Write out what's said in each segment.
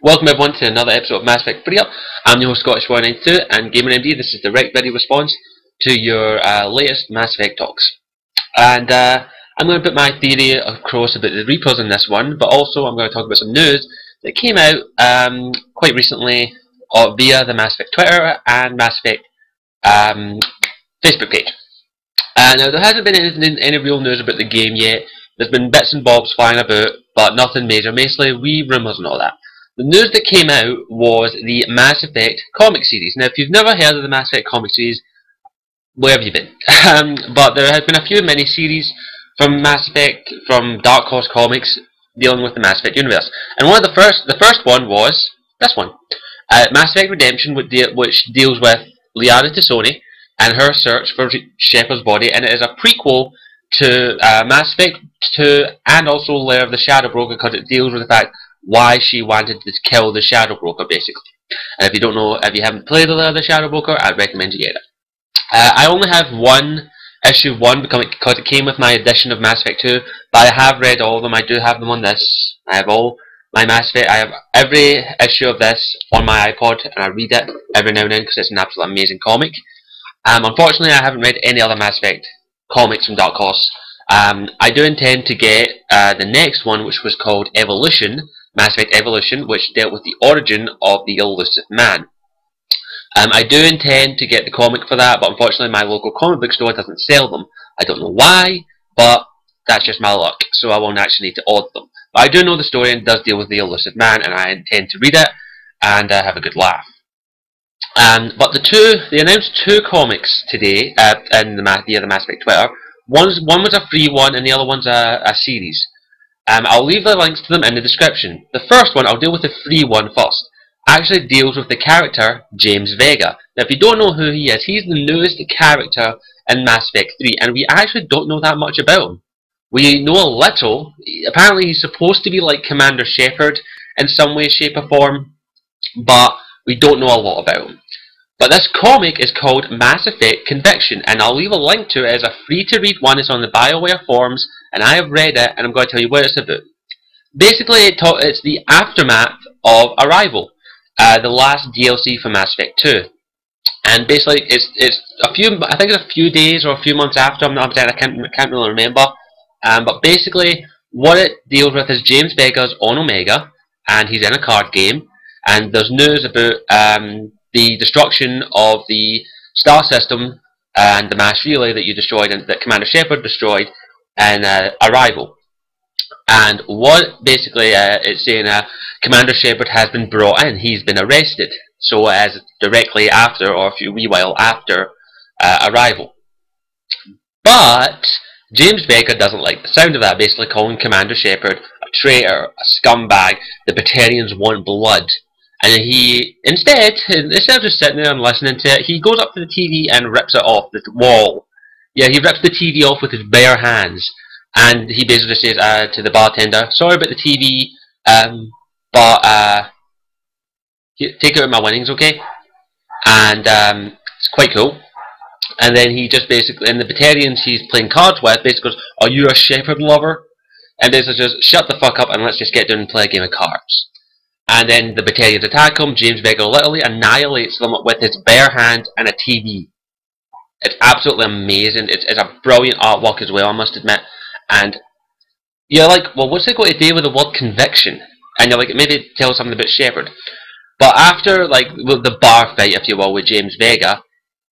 Welcome everyone to another episode of Mass Effect Preup. I'm your host Scottish192 and GamerMD. This is the direct video response to your latest Mass Effect talks. And I'm going to put my theory across about the repos in this one, but also I'm going to talk about some news that came out quite recently via the Mass Effect Twitter and Mass Effect Facebook page. Now there hasn't been any real news about the game yet. There's been bits and bobs flying about, but nothing major, mostly wee rumours and all that. The news that came out was the Mass Effect comic series. Now, if you've never heard of the Mass Effect comic series, where have you been? But there have been a few mini-series from Mass Effect, from Dark Horse Comics, dealing with the Mass Effect universe. And one of the first one was this one, Mass Effect Redemption, which deals with Liara T'Soni and her search for Shepard's body, and it is a prequel to Mass Effect 2 and also Lair of the Shadow Broker, because it deals with the fact why she wanted to kill the Shadow Broker, basically. And if you don't know, if you haven't played the Lair of the Shadow Broker, I'd recommend you get it. I only have issue 1 because it came with my edition of Mass Effect 2, but I have read all of them. I do have them on this. I have all my Mass Effect. I have every issue of this on my iPod, and I read it every now and then because it's an absolutely amazing comic. Unfortunately, I haven't read any other Mass Effect comics from Dark Horse. I do intend to get the next one, which was called Evolution, Mass Effect Evolution, which dealt with the origin of the elusive man. I do intend to get the comic for that, but unfortunately my local comic book store doesn't sell them. I don't know why, but that's just my luck, so I won't actually need to order them. But I do know the story and it does deal with the elusive man, and I intend to read it and have a good laugh. But they announced 2 comics today via the Mass Effect Twitter. One was a free one and the other one's a series. I'll leave the links to them in the description. The first one, I'll deal with the free one first, actually deals with the character James Vega. Now if you don't know who he is, he's the newest character in Mass Effect 3, and we actually don't know that much about him. We know a little. Apparently he's supposed to be like Commander Shepard in some way, shape or form, but we don't know a lot about him. But this comic is called Mass Effect Conviction, and I'll leave a link to it as a free-to-read one. It's on the BioWare forums, and I have read it, and I'm going to tell you what it's about. Basically, it's the aftermath of Arrival, the last DLC for Mass Effect 2. And basically, it's I think it's a few days or a few months after. I'm not saying, I can't really remember. But basically, what it deals with is James Vega's on Omega, and he's in a card game, and there's news about the destruction of the star system and the mass relay that you destroyed and that Commander Shepard destroyed in Arrival. And what basically it's saying, Commander Shepard has been brought in. He's been arrested. So as directly after, or a wee while after Arrival. But James Vega doesn't like the sound of that, basically calling Commander Shepard a traitor, a scumbag. The Batarians want blood. And he, instead of just sitting there and listening to it, he goes up to the TV and rips it off the wall. Yeah, he rips the TV off with his bare hands. And he basically says to the bartender, sorry about the TV, but take out my winnings, okay? And it's quite cool. And then he just basically, and the Batarians he's playing cards with, basically goes, are you a Shepard lover? And basically just, shut the fuck up and let's just get down and play a game of cards. And then the Batarians attack him. James Vega literally annihilates them with his bare hands and a TV. It's absolutely amazing. It's a brilliant artwork as well, I must admit. And you're like, well, what's it got to do with the word conviction? And you're like, maybe tell something about Shepard. But after, like, the bar fight, if you will, with James Vega,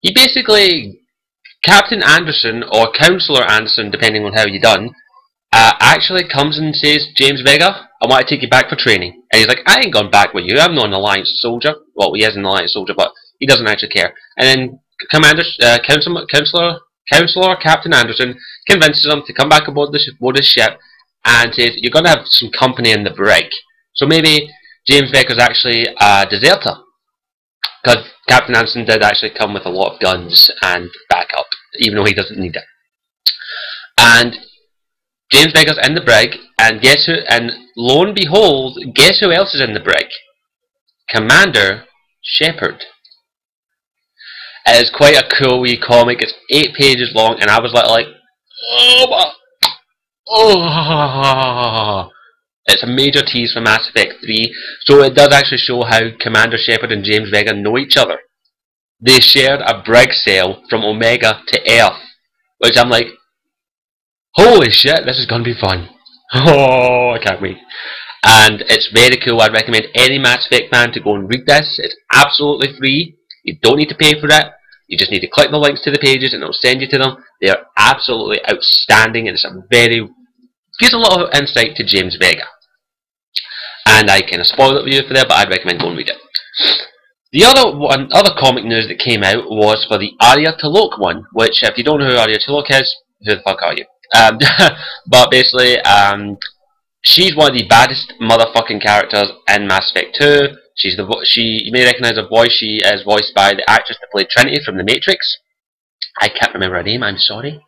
he basically, Captain Anderson, or Counselor Anderson, depending on how you're done, actually comes and says, James Vega, I want to take you back for training. And he's like, I ain't gone back with you, I'm not an Alliance soldier. Well, he is an Alliance soldier, but he doesn't actually care. And then Counselor Captain Anderson convinces him to come back aboard his ship and says, you're going to have some company in the brig. So maybe James Vega's actually a deserter. Because Captain Anderson did actually come with a lot of guns and backup, even though he doesn't need it. And James Vega's in the brig, and guess who? And lo and behold, guess who else is in the brig? Commander Shepard. It is quite a cool wee comic. It's 8 pages long, and I was like, oh, It's a major tease for Mass Effect 3, so it does actually show how Commander Shepard and James Vega know each other. They shared a brig sail from Omega to Earth, which I'm like, holy shit, this is going to be fun. Oh, I can't wait. And it's very cool. I'd recommend any Mass Effect fan to go and read this. It's absolutely free. You don't need to pay for it. You just need to click the links to the pages and it'll send you to them. They are absolutely outstanding, and it's gives a lot of insight to James Vega. And I kind of spoiled it for you for there, but I'd recommend go and read it. The other comic news that came out was for the Arya T'Loak one, which, if you don't know who Arya T'Loak is, who the fuck are you? But basically, she's one of the baddest motherfucking characters in Mass Effect 2. You may recognise her voice. She is voiced by the actress that played Trinity from The Matrix. I can't remember her name, I'm sorry.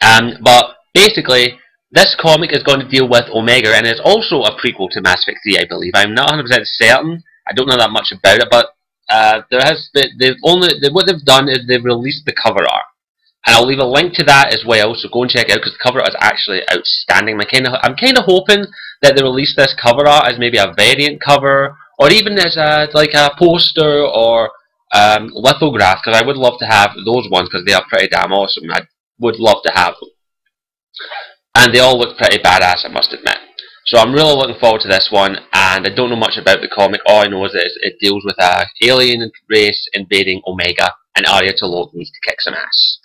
But basically, this comic is going to deal with Omega, and it's also a prequel to Mass Effect 3, I believe. I'm not 100% certain. I don't know that much about it, but what they've done is they've released the cover art. And I'll leave a link to that as well, so go and check it out, because the cover art is actually outstanding. I'm kind of hoping that they release this cover art as maybe a variant cover, or even as like a poster or lithograph, because I would love to have those ones, because they are pretty damn awesome. I would love to have them. And they all look pretty badass, I must admit. So I'm really looking forward to this one, and I don't know much about the comic. All I know is that it deals with an alien race invading Omega, and Arya T'Loak needs to kick some ass.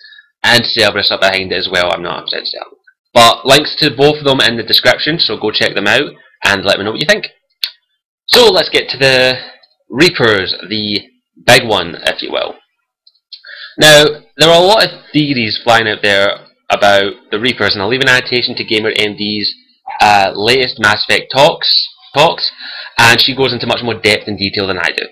And Cerberus are behind it as well, I'm not 100% certain. But links to both of them in the description, so go check them out, and let me know what you think. So let's get to the Reapers, the big one, if you will. Now, there are a lot of theories flying out there about the Reapers, and I'll leave an annotation to GamerMD's latest Mass Effect talks, and she goes into much more depth and detail than I do.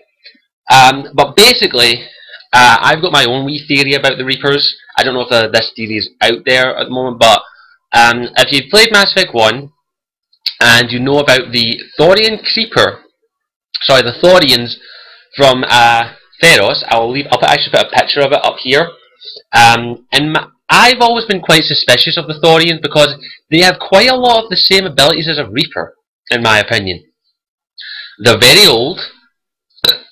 But basically, I've got my own wee theory about the Reapers. I don't know if this theory is out there at the moment, but if you've played Mass Effect 1 and you know about the Thorian Creeper, sorry, the Thorians from Theros, I'll actually put a picture of it up here. I've always been quite suspicious of the Thorians because they have quite a lot of the same abilities as a Reaper, in my opinion. They're very old.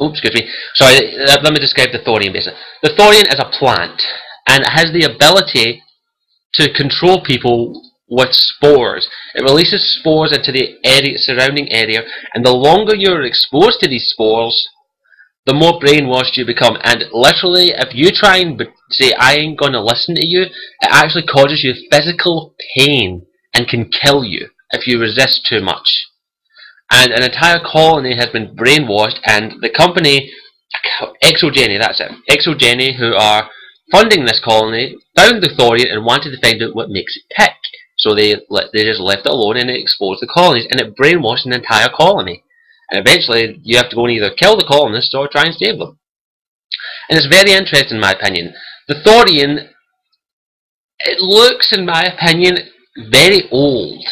Oops, excuse me. Sorry, let me describe the Thorian basically. The Thorian is a plant, and it has the ability to control people with spores. It releases spores into the surrounding area, and the longer you're exposed to these spores, the more brainwashed you become. And literally, if you try and say, I ain't gonna listen to you, it actually causes you physical pain and can kill you if you resist too much. And an entire colony has been brainwashed, and the company, Exogeny, that's it, Exogeny, who are funding this colony, found the Thorian and wanted to find out what makes it tick. So they just left it alone, and it exposed the colonies, and it brainwashed an entire colony. And eventually, you have to go and either kill the colonists or try and save them. And it's very interesting, in my opinion. The Thorian, it looks, in my opinion, very old.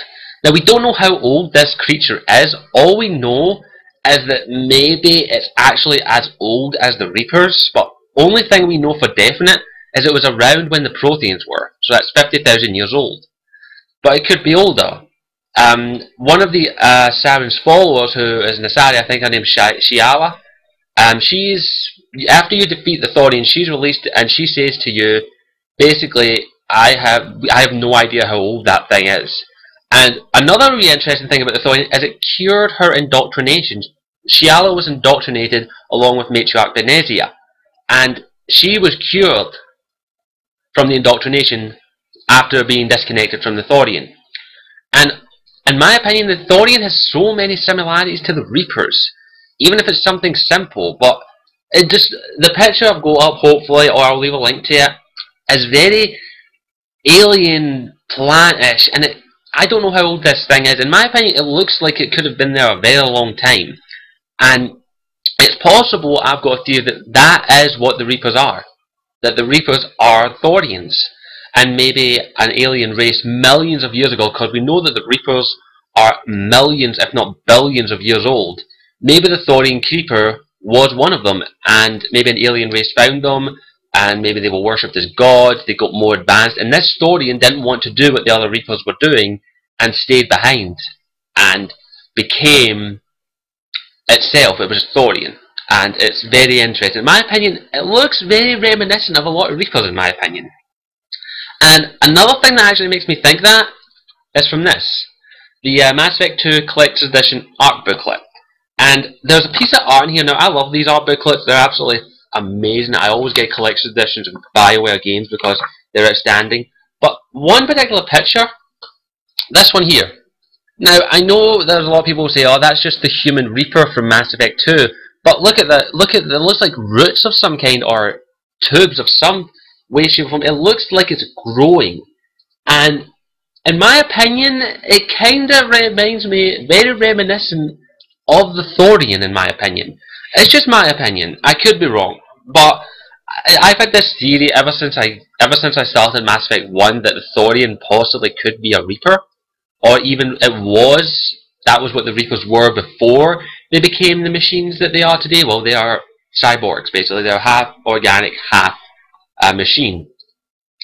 Now, we don't know how old this creature is. All we know is that maybe it's actually as old as the Reapers, but only thing we know for definite is it was around when the Protheans were. So that's 50,000 years old. But it could be older. One of the Saren's followers, who is Nasari, I think her name's Shiala, after you defeat the Thorian, she's released, and she says to you, basically, I have no idea how old that thing is. And another really interesting thing about the Thorian is it cured her indoctrination. Shiala was indoctrinated along with Matriarch Benezia, and she was cured from the indoctrination after being disconnected from the Thorian. And in my opinion, the Thorian has so many similarities to the Reapers, even if it's something simple. But it just, the picture I've got up, hopefully, or I'll leave a link to it, is very alien plant-ish, and I don't know how old this thing is. In my opinion, it looks like it could have been there a very long time. And it's possible, I've got a theory, that that is what the Reapers are. That the Reapers are Thorians. And maybe an alien race millions of years ago, because we know that the Reapers are millions, if not billions of years old. Maybe the Thorian Creeper was one of them, and maybe an alien race found them, and maybe they were worshipped as gods, they got more advanced, and this Thorian didn't want to do what the other Reapers were doing, and stayed behind. and became itself. It was Thorian, and it's very interesting. In my opinion, it looks very reminiscent of a lot of Reapers, in my opinion. And another thing that actually makes me think that is from this. The Mass Effect 2 Collector's Edition art booklet. And there's a piece of art in here. Now, I love these art booklets. They're absolutely amazing. I always get collector's editions of BioWare games because they're outstanding. But one particular picture, this one here. Now, I know there's a lot of people who say, oh, that's just the human Reaper from Mass Effect 2. But look at that. Look at it looks like roots of some kind or tubes of some way, shape, or form. It looks like it's growing. And in my opinion, it kind of reminds me, very reminiscent of the Thorian, in my opinion. It's just my opinion. I could be wrong, but I've had this theory ever since I started Mass Effect 1 that the Thorian possibly could be a Reaper, or even that was what the Reapers were before they became the machines that they are today. Well, they are cyborgs, basically. They're half organic, half machine.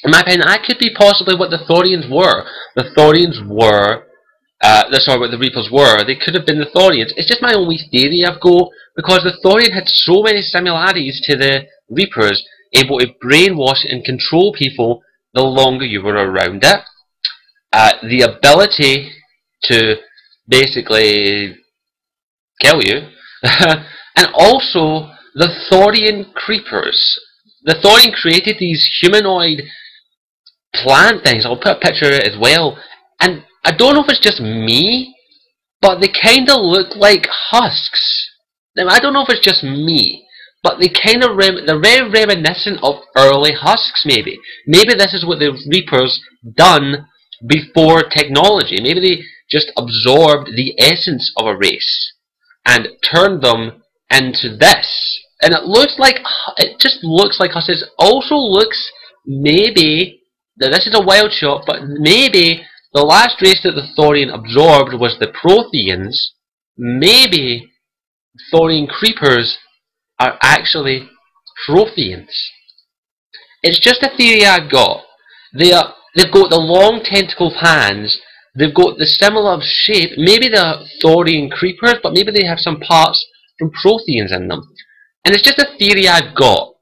In my opinion, that could be possibly what the Thorians were. The Thorians were what the Reapers were. They could have been the Thorians. It's just my own wee theory I've got, because the Thorian had so many similarities to the Reapers, able to brainwash and control people the longer you were around it. The ability to basically kill you. And also the Thorian creepers. The Thorian created these humanoid plant things. I'll put a picture of it as well. And I don't know if it's just me, but they kind of look like husks. Now, I don't know if it's just me, but they kind of they're very reminiscent of early husks, maybe. Maybe this is what the Reapers done before technology. Maybe they just absorbed the essence of a race and turned them into this. And it just looks like husks. It also looks, maybe, now this is a wild shot, but maybe the last race that the Thorian absorbed was the Protheans. Maybe Thorian creepers are actually Protheans. It's just a theory I've got. They've got the long tentacled hands. They've got the similar shape. Maybe they're Thorian creepers, but maybe they have some parts from Protheans in them. And it's just a theory I've got.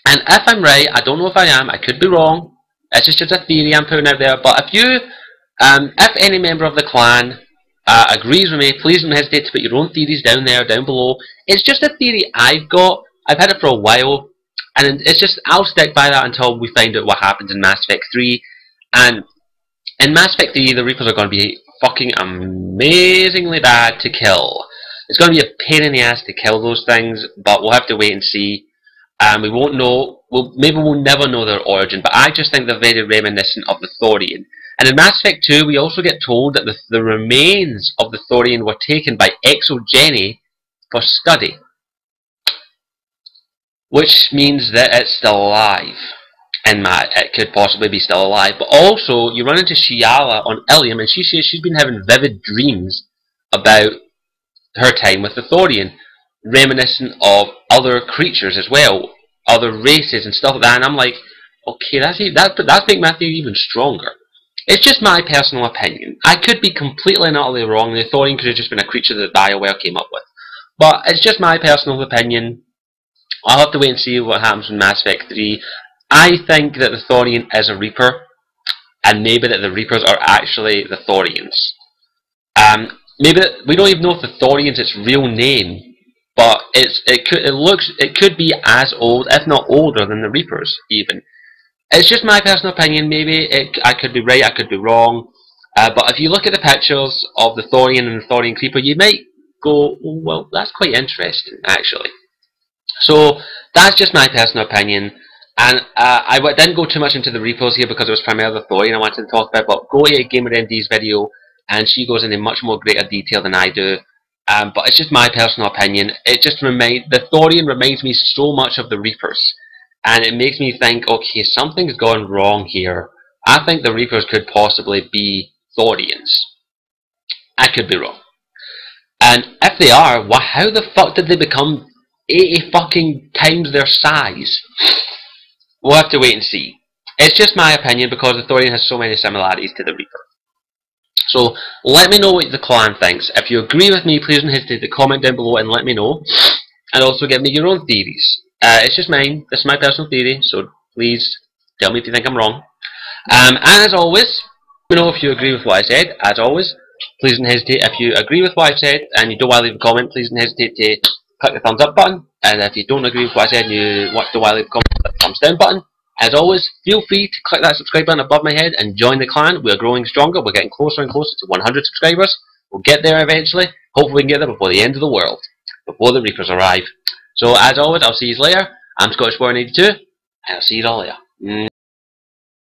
And if I'm right, I don't know if I am. I could be wrong. It's just a theory I'm putting out there. But if any member of the clan agrees with me, please don't hesitate to put your own theories down below. It's just a theory I've got. I've had it for a while, and it's just, I'll stick by that until we find out what happens in Mass Effect 3. And in Mass Effect 3, the Reapers are going to be fucking amazingly bad to kill. It's going to be a pain in the ass to kill those things, but we'll have to wait and see. We won't know. Maybe we'll never know their origin, but I just think they're very reminiscent of the Thorian. And in Mass Effect 2, we also get told that the remains of the Thorian were taken by Exogeny for study. Which means that it's still alive. And it could possibly be still alive. But also, you run into Shiala on Ilium, and she says she's been having vivid dreams about her time with the Thorian, reminiscent of other creatures as well, other races and stuff like that. And I'm like, okay, that's making my theory even stronger. It's just my personal opinion. I could be completely and utterly wrong. The Thorian could have just been a creature that BioWare came up with. But it's just my personal opinion. I'll have to wait and see what happens in Mass Effect 3. I think that the Thorian is a Reaper, and maybe that the Reapers are actually the Thorians. Maybe we don't even know if the Thorian's its real name, but it could be as old, if not older, than the Reapers even. It's just my personal opinion. Maybe I could be right, I could be wrong. But if you look at the pictures of the Thorian and the Thorian Creeper, you might go, oh, well, that's quite interesting, actually. So that's just my personal opinion. And I didn't go too much into the Reapers here because it was primarily the Thorian I wanted to talk about. But go to GamerMD's video, and she goes into much more greater detail than I do. But it's just my personal opinion. It just the Thorian reminds me so much of the Reapers. And it makes me think, okay, something's gone wrong here. I think the Reapers could possibly be Thorians. I could be wrong. And if they are, how the fuck did they become 80 fucking times their size? We'll have to wait and see. It's just my opinion because the Thorian has so many similarities to the Reaper. So let me know what the clan thinks. If you agree with me, please don't hesitate to comment down below and let me know. And also give me your own theories. It's just mine. This is my personal theory, so please tell me if you think I'm wrong. And as always, let me know if you agree with what I said. As always, please don't hesitate. If you agree with what I said and you don't want to leave a comment, please don't hesitate to click the thumbs up button. And if you don't agree with what I said and you don't want to leave a comment, click the thumbs down button. As always, feel free to click that subscribe button above my head and join the clan. We're growing stronger. We're getting closer and closer to 100 subscribers. We'll get there eventually. Hopefully we can get there before the end of the world. Before the Reapers arrive. So as always, I'll see you later. I'm Scottish Born 82, and I'll see you all later.